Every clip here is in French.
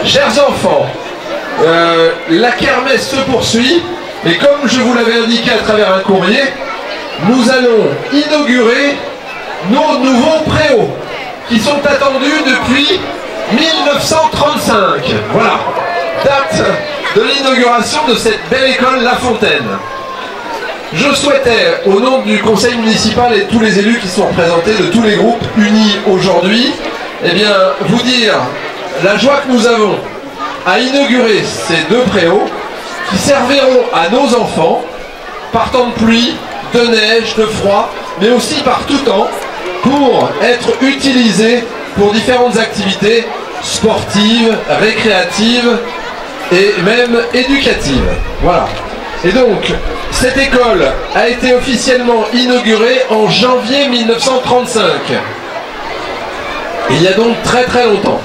Chers enfants, la kermesse se poursuit et comme je vous l'avais indiqué à travers un courrier, nous allons inaugurer nos nouveaux préaux qui sont attendus depuis 1935. Voilà, date de l'inauguration de cette belle école La Fontaine. Je souhaitais, au nom du conseil municipal et de tous les élus qui sont représentés de tous les groupes unis aujourd'hui, eh bien, vous dire la joie que nous avons à inaugurer ces deux préaux qui serviront à nos enfants par temps de pluie, de neige, de froid, mais aussi par tout temps pour être utilisés pour différentes activités sportives, récréatives et même éducatives. Voilà. Et donc, cette école a été officiellement inaugurée en janvier 1935. Il y a donc très très longtemps.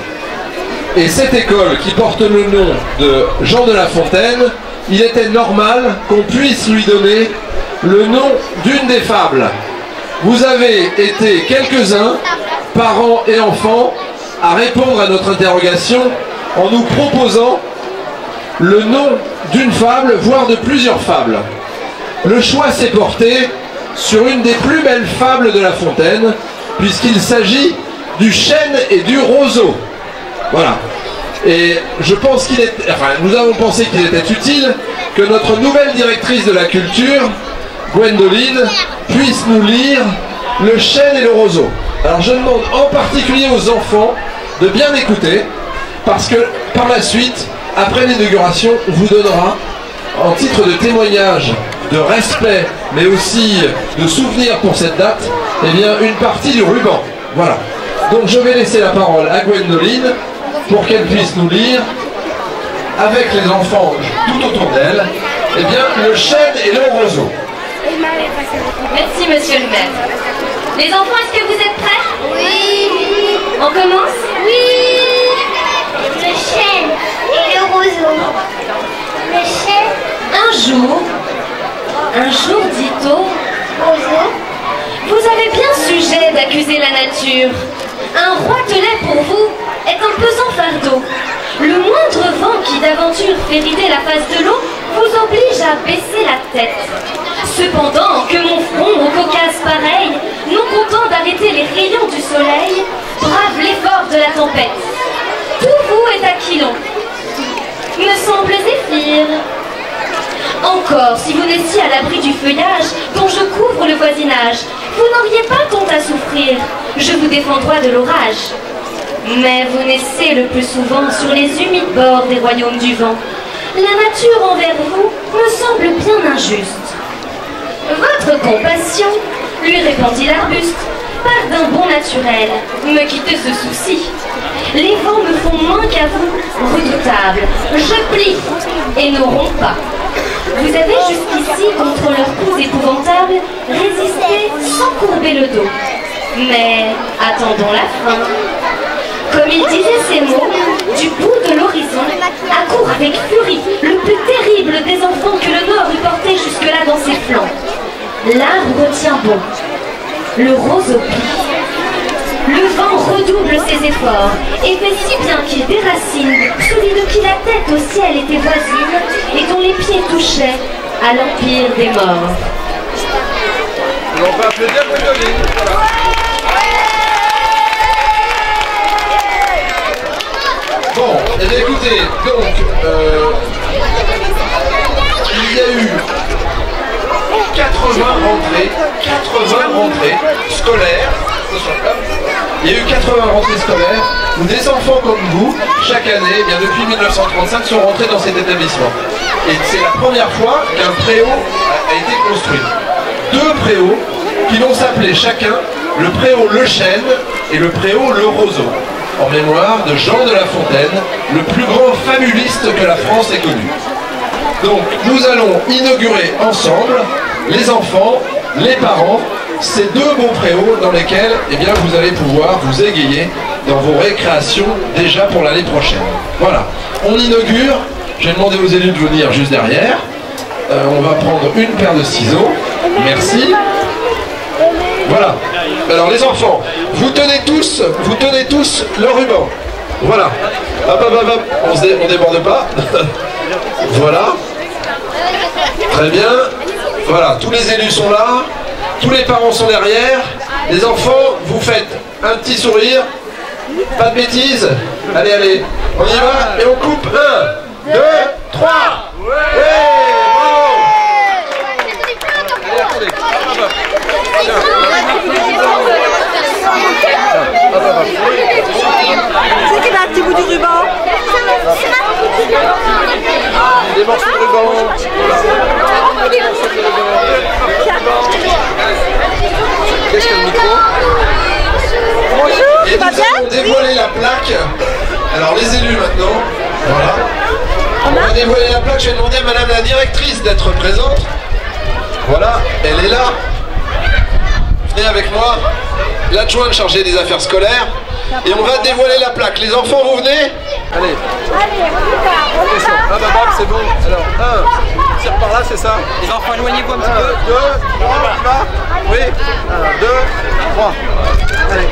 Et cette école qui porte le nom de Jean de La Fontaine, il était normal qu'on puisse lui donner le nom d'une des fables. Vous avez été quelques-uns, parents et enfants, à répondre à notre interrogation en nous proposant le nom d'une fable, voire de plusieurs fables. Le choix s'est porté sur une des plus belles fables de La Fontaine, puisqu'il s'agit du chêne et du roseau. Voilà. Et je pense qu'il est... Enfin, nous avons pensé qu'il était utile que notre nouvelle directrice de la culture, Gwendoline, puisse nous lire le chêne et le roseau. Alors je demande en particulier aux enfants de bien écouter, parce que par la suite, après l'inauguration, on vous donnera, en titre de témoignage, de respect, mais aussi de souvenir pour cette date, eh bien, une partie du ruban. Voilà. Donc je vais laisser la parole à Gwendoline pour qu'elle puisse nous lire, avec les enfants tout autour d'elle, eh bien, le chêne et le roseau. Merci, monsieur le maire. Les enfants, est-ce que vous êtes prêts? Oui. On commence? Oui. Le chêne et le roseau. Le chêne. Un jour, dit-on, Roseau. vous avez bien sujet d'accuser la nature. Un roitelet pour vous est un pesant fardeau. Le moindre vent qui d'aventure fait rider la face de l'eau vous oblige à baisser la tête. Cependant que mon front au Caucase pareil, non content d'arrêter les rayons du soleil, brave l'effort de la tempête. Tout vous est aquilon, me semble Zéphyr. Encore, si vous n'étiez à l'abri du feuillage dont je couvre le voisinage, vous n'auriez pas compte à souffrir, je vous défendrai de l'orage. Mais vous naissez le plus souvent sur les humides bords des royaumes du vent. La nature envers vous me semble bien injuste. Votre compassion, lui répondit l'arbuste, part d'un bon naturel, me quittez ce souci. Les vents me font moins qu'à vous, redoutables, je plie et n'auront pas. Vous avez jusqu'ici, contre leurs coups épouvantables, résisté sans courber le dos. Mais attendons la fin. Comme il disait ces mots, du bout de l'horizon, accourt avec furie le plus terrible des enfants que le Nord eût porté jusque-là dans ses flancs. L'arbre tient bon, le roseau plie. Le vent redouble ses efforts et fait si bien qu'il déracine celui de qui la tête au ciel était voisine et dont les pieds touchaient à l'empire des morts. On va applaudir Gwendoline. Voilà. Bon, eh bien écoutez, donc, il y a eu 80 rentrées scolaires. Il y a eu 80 rentrées scolaires où des enfants comme vous, chaque année, eh bien depuis 1935, sont rentrés dans cet établissement. Et c'est la première fois qu'un préau a été construit. Deux préaux qui vont s'appeler chacun le préau Le Chêne et le préau Le Roseau, en mémoire de Jean de La Fontaine, le plus grand fabuliste que la France ait connu. Donc nous allons inaugurer ensemble, les enfants, les parents, ces deux beaux préaux dans lesquels eh bien, vous allez pouvoir vous égayer dans vos récréations déjà pour l'année prochaine. Voilà, on inaugure, j'ai demandé aux élus de venir juste derrière. On va prendre une paire de ciseaux, merci. Voilà, alors les enfants, vous tenez tous le ruban. Voilà. Hop, hop, hop, hop. On déborde pas. Voilà. Très bien. Voilà, tous les élus sont là. Tous les parents sont derrière. Les enfants, vous faites un petit sourire. Pas de bêtises. Allez, allez. On y va et on coupe. 1, 2, 3. Ouais, bravo. Allez, attendez. C'est qui a un petit bout du ruban? Des morceaux de ruban. Qu'est-ce qu'il y a le micro? Bonjour, Et tu vas nous bien? allons dévoiler la plaque. Alors les élus maintenant. Voilà. On va dévoiler la plaque. Je vais demander à madame la directrice d'être présente. Voilà, elle est là. Venez avec moi. L'adjointe chargée des affaires scolaires. Et on va dévoiler la plaque. Les enfants, vous venez? Allez. Allez, on y va. Ah bah c'est bon. Alors, 1, tire par là, c'est ça. Les enfants, éloignez-vous un petit 1, 2, 3, on y va. Oui. 1, 2, 3. Allez.